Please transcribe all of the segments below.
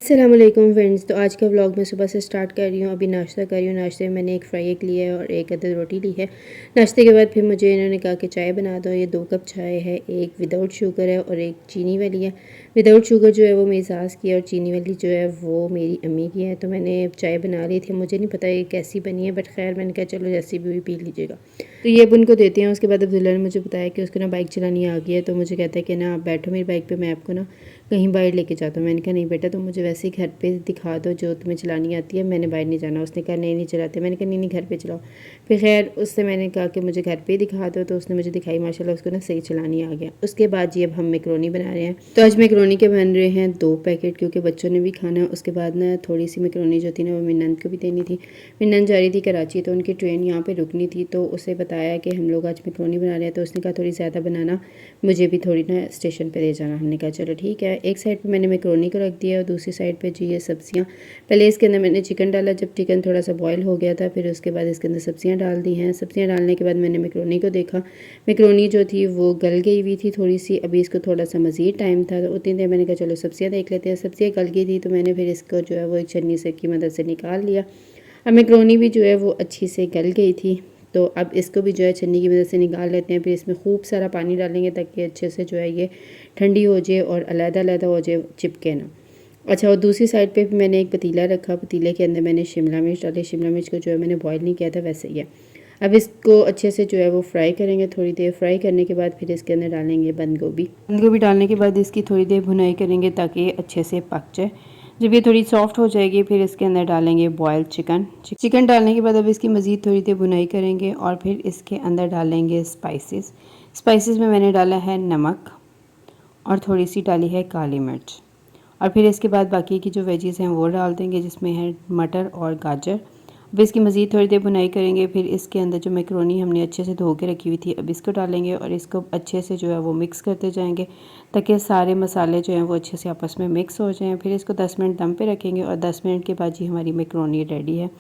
अस्सलामुअलैकुम फ्रेंड्स। तो आज का व्लॉग मैं सुबह से स्टार्ट कर रही हूँ। अभी नाश्ता कर रही हूँ। नाश्ते में मैंने एक फ्राई एग लिया है और एक अदद रोटी ली है। नाश्ते के बाद फिर मुझे इन्होंने कहा कि चाय बना दो। ये 2 कप चाय है, एक विदाउट शुगर है और एक चीनी वाली है। विदाउट शुगर जो है वो मेरी सास की है और चीनी वाली जो है वो मेरी अम्मी की है। तो मैंने चाय बना ली थी। मुझे नहीं पता ये कैसी बनी है, बट खैर मैंने कहा चलो जैसी भी पी लीजिएगा। तो ये अब उनको देते हैं। उसके बाद अब्दुल्ला ने मुझे बताया कि उसको ना बाइक चलानी आ गई है। तो मुझे कहता है कि ना आप बैठो मेरी बाइक पर, मैं आपको ना कहीं बाहर लेके जाता हूँ। मैंने कहा नहीं बेटा, तुम मुझे वैसे ही घर पे दिखा दो जो तुम्हें चलानी आती है, मैंने बाहर नहीं जाना। उसने कहा नहीं चलाते। मैंने कहा नहीं घर पे चलाओ। फिर खैर उससे मैंने कहा कि मुझे घर पे ही दिखा दो, तो उसने मुझे दिखाई। माशाल्लाह उसको ना सही चलानी आ गया। उसके बाद जी अब हम मैकरोनी बना रहे हैं। तो आज मैकरोनी के बन रहे हैं 2 पैकेट, क्योंकि बच्चों ने भी खाना है। उसके बाद ना थोड़ी सी मैकरोनी जो थी ना वो मेरी नंद को भी देनी थी। मेरी नंद जा रही थी कराची, तो उनकी ट्रेन यहाँ पर रुकनी थी। तो उसे बताया कि हम लोग आज मैकरोनी बना रहे हैं। तो उसने कहा थोड़ी ज़्यादा बनाना, मुझे भी थोड़ी ना स्टेशन पर दे जाना। हमने कहा चलो ठीक है। एक साइड पे मैंने मैकरोनी को रख दिया और दूसरी साइड पे जी ये सब्जियां। पहले इसके अंदर मैंने चिकन डाला। जब चिकन थोड़ा सा बॉयल हो गया था, फिर उसके बाद इसके अंदर सब्जियां डाल दी हैं। सब्जियां डालने के बाद मैंने मैकरोनी को देखा। मैकरोनी जो थी वो गल गई हुई थी थोड़ी सी। अभी इसको थोड़ा सा मज़ीद टाइम था, तो उतनी देर मैंने कहा चलो सब्जियाँ देख लेते हैं। सब्जियाँ गल गई थी, तो मैंने फिर इसको जो है वो एक छन्नी से की मदद से निकाल लिया। अब मैकरोनी भी जो है वो अच्छी से गल गई थी। तो अब इसको भी जो है छन्नी की मदद से निकाल लेते हैं। फिर इसमें खूब सारा पानी डालेंगे ताकि अच्छे से जो है ये ठंडी हो जाए और अलग-अलग हो जाए, चिपके ना। अच्छा, और दूसरी साइड पे भी मैंने एक पतीला रखा। पतीले के अंदर मैंने शिमला मिर्च डाली। शिमला मिर्च को जो है मैंने बॉयल नहीं किया था, वैसे ही है। अब इसको अच्छे से जो है वो फ्राई करेंगे। थोड़ी देर फ्राई करने के बाद फिर इसके अंदर डालेंगे बंद गोभी। बंद गोभी डालने के बाद इसकी थोड़ी देर भुनाई करेंगे ताकि ये अच्छे से पक जाए। जब ये थोड़ी सॉफ्ट हो जाएगी फिर इसके अंदर डालेंगे बॉयल्ड चिकन। चिकन डालने के बाद अब इसकी मज़ीद थोड़ी देर भुनाई करेंगे और फिर इसके अंदर डालेंगे स्पाइसेस। स्पाइसेस में मैंने डाला है नमक और थोड़ी सी डाली है काली मिर्च। और फिर इसके बाद बाकी की जो वेजीज़ हैं वो डाल देंगे, जिसमें है मटर और गाजर। अब इसकी मज़ीद थोड़ी देर भुनाई करेंगे। फिर इसके अंदर जो मैकरोनी हमने अच्छे से धो के रखी हुई थी अब इसको डालेंगे और इसको अच्छे से जो है वो मिक्स करते जाएंगे ताकि सारे मसाले जो हैं वो अच्छे से आपस में मिक्स हो जाएं। फिर इसको 10 मिनट दम पे रखेंगे और 10 मिनट के बाद जी हमारी मैकरोनी रेडी है।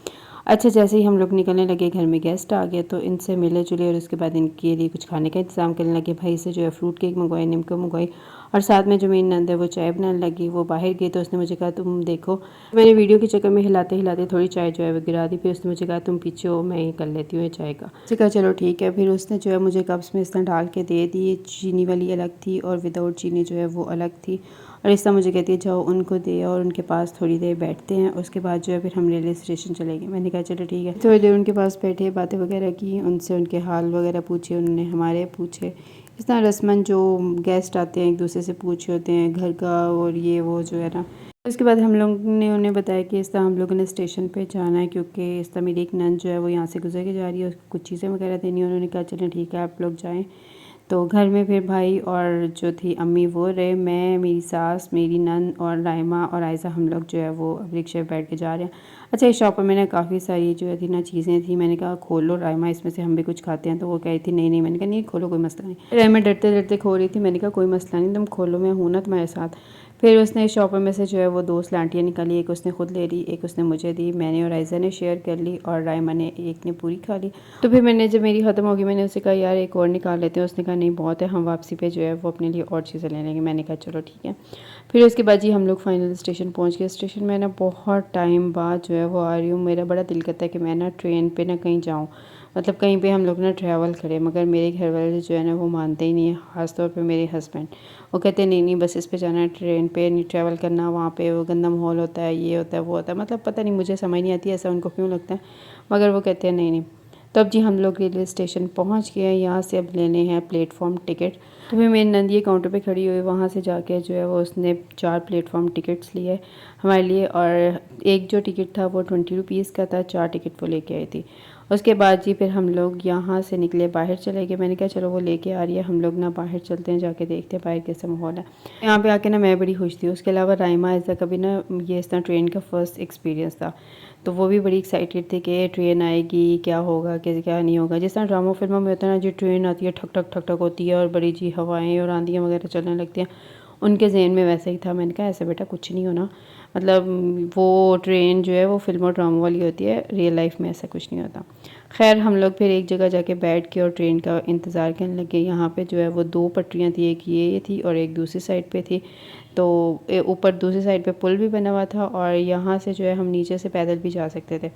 अच्छा, जैसे ही हम लोग निकलने लगे घर में गेस्ट आ गए, तो इनसे मिले जुले और उसके बाद इनके लिए कुछ खाने का इंतज़ाम करने लगे। भाई से जो है फ्रूट केक मंगवाई, निमको मंगवाई और साथ में जो मेरी नंद है वो चाय बनाने लगी। वो बाहर गई तो उसने मुझे कहा तुम देखो। मैंने वीडियो के चक्कर में हिलाते हिलाते थोड़ी चाय जो है वो गिरा दी। फिर उसने मुझे कहा तुम पीछे हो, मैं ये कर लेती हूँ चाय का। उसने कहा चलो ठीक है। फिर उसने जो है मुझे कप्स में इस तरह डाल के दे दी। चीनी वाली अलग थी और विदाउट चीनी जो है वो अलग थी। और इस तरह मुझे कहती है जाओ उनको दे और उनके पास थोड़ी देर बैठते हैं। उसके बाद जो है फिर हम रेलवे स्टेशन चले गए। मैंने कहा चलो ठीक है। थोड़ी देर उनके पास बैठे, बातें वगैरह की, उनसे उनके हाल वगैरह पूछे, उन्होंने हमारे पूछे। इस तरह रस्मन जो गेस्ट आते हैं एक दूसरे से पूछे होते हैं घर का और ये वो जो है ना। उसके बाद हम लोग ने उन्हें बताया कि इस तरह हम लोगों ने स्टेशन पे जाना है, क्योंकि इस तरह मेरी एक नंद जो है वो यहाँ से गुजर के जा रही है, उसको कुछ चीज़ें वगैरह देनी है। उन्होंने कहा चलें ठीक है आप लोग जाएँ। तो घर में फिर भाई और जो थी अम्मी वो रहे, मैं, मेरी सास, मेरी नंद और राइमा और आयशा, हम लोग जो है वो रिक्शे पर बैठ के जा रहे हैं। अच्छा, इस शॉप पर मैंने काफ़ी सारी जो है थी ना चीज़ें थी। मैंने कहा खोलो राइमा, इसमें से हम भी कुछ खाते हैं। तो वो कही थी नहीं। मैंने कहा नहीं खोलो, कोई मसला नहीं। राइमा डरते डरते खो रही थी। मैंने कहा कोई मसला नहीं, तुम खोलो, मैं हूँ ना तुम्हारे साथ। फिर उसने शॉपर में से जो है वो 2 सलांटियाँ निकाली। एक उसने खुद ले ली, एक उसने मुझे दी। मैंने और आयशा ने शेयर कर ली और राइमा ने एक ने पूरी खा ली। तो फिर मैंने जब मेरी ख़त्म होगी मैंने उससे कहा यार एक और निकाल लेते हैं। उसने कहा नहीं बहुत है, हम वापसी पे जो है वो अपने लिए और चीज़ें ले लेंगे। मैंने कहा चलो ठीक है। फिर उसके बाद जी हम लोग फाइनल स्टेशन पहुंच गए। स्टेशन में ना बहुत टाइम बाद जो है वो आ रही हूँ। मेरा बड़ा दिल करता है कि मैं ना ट्रेन पे ना कहीं जाऊँ, मतलब कहीं पे हम लोग ना ट्रैवल करें, मगर मेरे घर वाले जो है ना वो मानते ही नहीं है। ख़ासतौर पे मेरे हस्बैंड, वो कहते हैं नहीं बस इस पे जाना है, ट्रेन पे नहीं ट्रैवल करना, वहाँ पे वो गंदा माहौल होता है, ये होता है वो होता है। मतलब पता नहीं, मुझे समझ नहीं आती ऐसा उनको क्यों लगता है, मगर वो कहते हैं नहीं। तो अब जी हम लोग रेलवे स्टेशन पहुँच गए हैं। यहाँ से अब लेने हैं प्लेटफॉर्म टिकट। तो फिर मेरी नंदी काउंटर पे खड़ी हुई, वहाँ से जाके जो है वो उसने 4 प्लेटफॉर्म टिकट्स लिए हमारे लिए। और एक जो टिकट था वो 20 रुपीज़ का था, 4 टिकट वो लेके आई थी। उसके बाद जी फिर हम लोग यहाँ से निकले, बाहर चले गए। मैंने कहा चलो वो लेके आ रही है, हम लोग ना बाहर चलते हैं, जाके देखते हैं बाहर कैसा माहौल है। यहाँ पे आके ना मैं बड़ी खुश थी। उसके अलावा राइमा ऐसा कभी ना ये इस तरह ट्रेन का फ़र्स्ट एक्सपीरियंस था, तो वो भी बड़ी एक्साइटेड थे कि ट्रेन आएगी, क्या होगा कैसे क्या नहीं होगा। जिस तरह ड्रामा फिल्मों में होता है ना, जो ट्रेन आती है ठक ठक ठक ठक होती है और बड़ी जी हवाएँ और आंधियाँ वगैरह चलने लगती हैं, उनके जहन में वैसा ही था। मैंने कहा ऐसा बेटा कुछ नहीं होना, मतलब वो ट्रेन जो है वो फिल्म और ड्रामा वाली होती है, रियल लाइफ में ऐसा कुछ नहीं होता। खैर हम लोग फिर एक जगह जाके बैठ के और ट्रेन का इंतज़ार करने लगे। यहाँ पे जो है वो 2 पटरियाँ थी, एक ये थी और एक दूसरी साइड पे थी। तो ऊपर दूसरी साइड पे पुल भी बना हुआ था और यहाँ से जो है हम नीचे से पैदल भी जा सकते थे।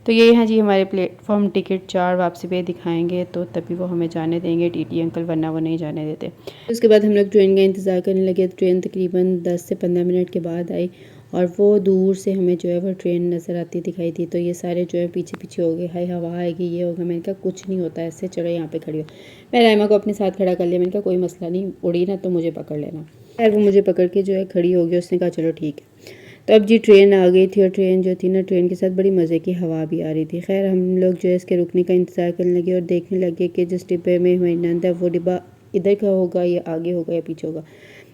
तो ये हैं जी हमारे प्लेटफॉर्म टिकट 4 वापसी पे दिखाएंगे तो तभी वो हमें जाने देंगे टीटी अंकल, वरना वो नहीं जाने देते। उसके बाद हम लोग ट्रेन का इंतज़ार करने लगे। ट्रेन तकरीबन 10 से 15 मिनट के बाद आई और वो दूर से हमें जो है वो ट्रेन नज़र आती दिखाई दी। तो ये सारे जो है पीछे पीछे हो गए, हाय हवा आएगी, ये होगा। मैंने कहा कुछ नहीं होता ऐसे, चलो यहाँ पे खड़ी हो। मैं राइमा को अपने साथ खड़ा कर लिया। मैंने कहा कोई मसला नहीं, उड़ी ना तो मुझे पकड़ लेना। खैर वो मुझे पकड़ के जो है खड़ी हो गई। उसने कहा चलो ठीक है। तो अब जी ट्रेन आ गई थी और ट्रेन जो थी ना, ट्रेन के साथ बड़ी मज़े की हवा भी आ रही थी। खैर हम लोग जो है इसके रुकने का इंतज़ार करने लगे और देखने लगे कि जिस डिब्बे में हमारी नंद है वो डिब्बा इधर का होगा या आगे होगा या पीछे होगा,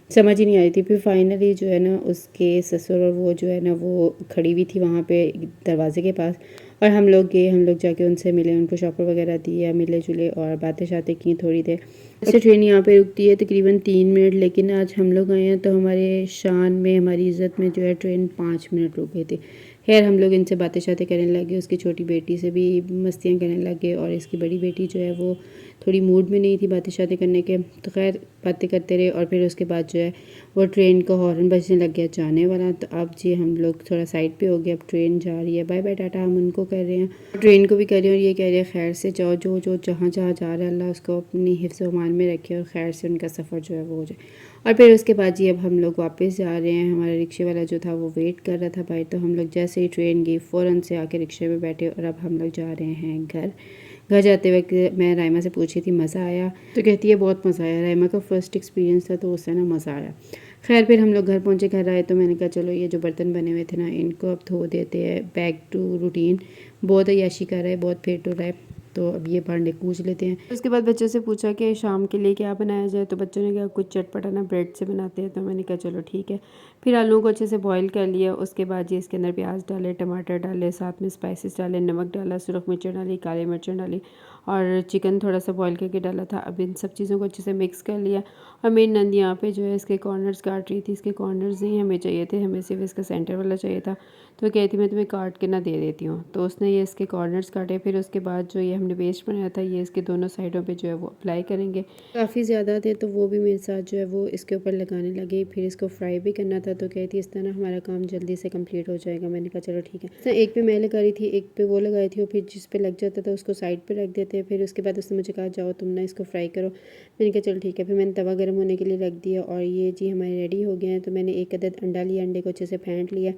समझ ही नहीं आ रही थी। फिर फाइनली जो है ना उसके ससुर और वो जो है ना वो खड़ी हुई थी वहाँ पे दरवाजे के पास और हम लोग गए। हम लोग जाके उनसे मिले, उनको शॉपर वगैरह दिया, मिले जुले और बातें शातें की थोड़ी देर। ऐसे ट्रेन यहाँ पे रुकती है तकरीबन 3 मिनट, लेकिन आज हम लोग आए हैं तो हमारे शान में, हमारी इज़्ज़त में जो है ट्रेन 5 मिनट रुक गई थी। खैर हम लोग इनसे बातें शातें करने लगे, उसकी छोटी बेटी से भी मस्तियाँ करने लगे और इसकी बड़ी बेटी जो है वो थोड़ी मूड में नहीं थी बातें शातें करने के। तो खैर बातें करते रहे और फिर उसके बाद जो है वो ट्रेन का हॉर्न बजने लग गया जाने वाला। तो अब जी हम लोग थोड़ा साइड पे हो गए। अब ट्रेन जा रही है, बाय बाय टाटा हम उनको कर रहे हैं, ट्रेन को भी कर रहे हैं और ये कह रहे हैं खैर से जाओ, जो जो जहाँ जहाँ जा रहा है अल्लाह उसको अपनी हिफ्ज़ व अमान में रखे और खैर से उनका सफ़र जो है वो हो जाए। और फिर उसके बाद जी अब हम लोग वापस जा रहे हैं। हमारा रिक्शे वाला जो था वो वेट कर रहा था बाहर। तो हम लोग जैसे ही ट्रेन गई फ़ौरन से आके रिक्शे में बैठे और अब हम लोग जा रहे हैं घर। घर जाते वक्त मैं राइमा से पूछी थी मज़ा आया, तो कहती है बहुत मज़ा आया। राइमा का फ़र्स्ट एक्सपीरियंस था तो उससे ना मज़ा आया। खैर फिर हम लोग घर पहुँचे, घर आए तो मैंने कहा चलो ये जो बर्तन बने हुए थे ना इनको अब धो देते हैं, बैक टू रूटीन। बहुत अय्याशी कर रहा है, बहुत पेट हो रहा है, तो अब ये भांडे कूच लेते हैं। उसके बाद बच्चों से पूछा कि शाम के लिए क्या बनाया जाए, तो बच्चों ने कहा कुछ चटपटा ना ब्रेड से बनाते हैं। तो मैंने कहा चलो ठीक है। फिर आलू को अच्छे से बॉईल कर लिया। उसके बाद जी इसके अंदर प्याज डाले, टमाटर डाले, साथ में स्पाइसेस डाले, नमक डाला, सुरख मिर्च डाली, काली मिर्च डाली और चिकन थोड़ा सा बॉईल करके डाला था। अब इन सब चीज़ों को अच्छे से मिक्स कर लिया और मेरी नंद यहाँ पे जो है इसके कॉर्नर्स काट रही थी। इसके कॉर्नर्स नहीं हमें चाहिए थे, हमें सिर्फ इसका सेंटर वाला चाहिए था। तो कहती मैं तुम्हें काट के ना दे देती हूँ। तो उसने ये इसके कॉर्नर्स काटे। फिर उसके बाद जो ये हमने पेस्ट बनाया था ये इसके दोनों साइडों पे जो है वो अप्लाई करेंगे। काफ़ी ज़्यादा थे तो वो भी मेरे साथ जो है वो इसके ऊपर लगाने लगे। फिर इसको फ्राई भी करना था तो कहती इस तरह हमारा काम जल्दी से कंप्लीट हो जाएगा। मैंने कहा चलो ठीक है। तो एक पे मैं लगा रही थी, एक पे वो लगाई थी और फिर जिस पे लग जाता था उसको साइड पे रख देते। फिर उसके बाद उसने मुझे कहा जाओ तुम ना इसको फ्राई करो। मैंने कहा चलो ठीक है। फिर मैंने तवा गर्म होने के लिए रख दिया और ये जी हमारे रेडी हो गए हैं। तो मैंने एक अदद अंडा लिया, अंडे को अच्छे से फेंट लिया।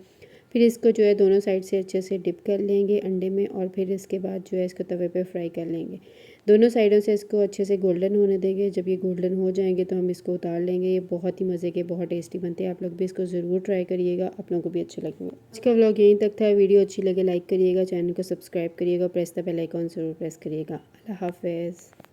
फिर इसको जो है दोनों साइड से अच्छे से डिप कर लेंगे अंडे में और फिर इसके बाद जो है इसको तवे पे फ्राई कर लेंगे। दोनों साइडों से इसको अच्छे से गोल्डन होने देंगे। जब ये गोल्डन हो जाएंगे तो हम इसको उतार लेंगे। ये बहुत ही मज़े के, बहुत टेस्टी बनते हैं। आप लोग भी इसको ज़रूर ट्राई करिएगा, आप लोगों को भी अच्छे लगेंगे। आज का व्लॉग यहीं तक था। वीडियो अच्छी लगे लाइक करिएगा, चैनल को सब्सक्राइब करिएगा, प्रेस द बेल आइकॉन ज़रूर प्रेस करिएगा। अल्लाह हाफ़िज़।